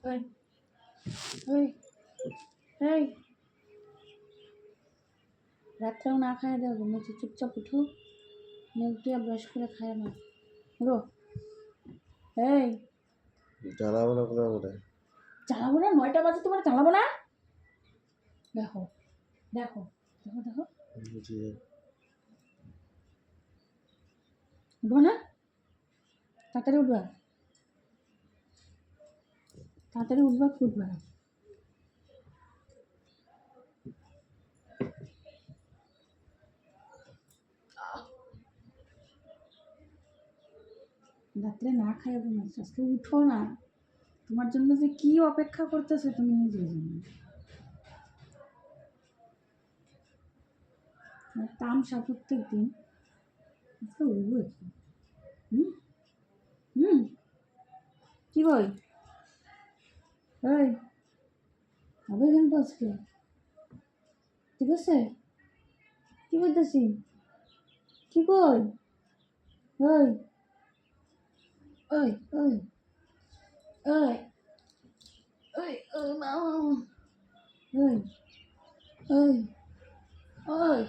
এই এই এই রাত্রেও না খায় দেবো মেয়েকে চুপচাপ উঠো মুখ দিয়ে ব্রাশ করে খায় না উঠো। এই জ্বালাবো না কোনো আমাদের চালাবো না 9টা বাজে তোমার চালাবো না। দেখো দেখো দেখো দেখো জি উঠবো না তাড়াতাড়ি উঠবা তাড়াতাড়ি উঠবা ফুটবা না। রাত্রে না খাইয়াবো না আজকে উঠো না তোমার জন্য যে কি অপেক্ষা করতেছে তুমি নিজে জানো। তামসা প্রত্যেক দিন আজকে উঠবো একটু। হুম হুম কি বল এই হবে কিন্তু আজকে ঠিক আছে কি বলতেছি কি কই ওই ওই ওই ওই ওই ওই মা ওই ওই ওই ওই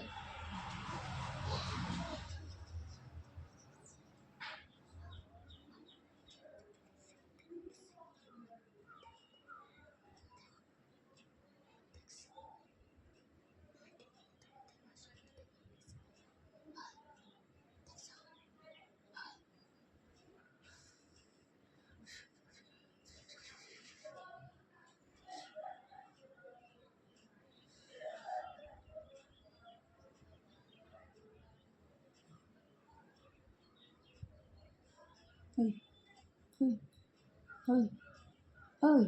ওই ওই ওই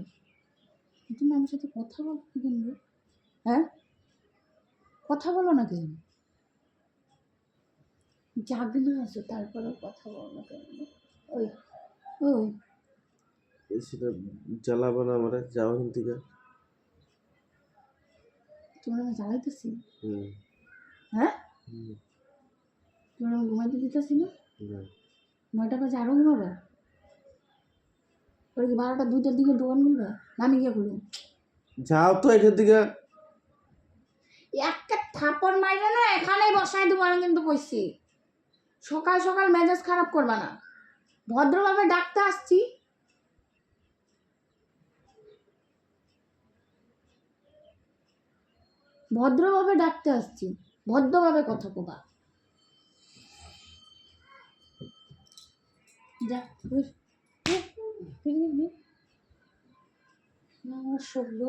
তুমি আমার সাথে কথা বলো না কেন রে? হ্যাঁ কথা বলো না কেন জাগনা আছো তারপরেও কথা বলো না কেন ওই ওই সেটা জ্বালাবো না আমরা যাও এখান থেকে তোমার আমি জ্বালাইতেছি হুম হ্যাঁ হুম তোমার আমি ঘুমাইতে দিতেছি না না 9টা বাজে আরও ঘুমাবে ওর কি 12টা 2টার দিকে দোকান খুলবে না আমি গিয়ে খুলবো যাও তো এখান থেকে একটা থাপড় মাইরে না এখানেই বসাই দেবো আমি কিন্তু কইছি সকাল সকাল মেজাজ খারাপ করবা না ভদ্রভাবে ডাকতে আসছি ভদ্রভাবে ডাকতে আসছি ভদ্রভাবে কথা কবা যা আমার শোকলো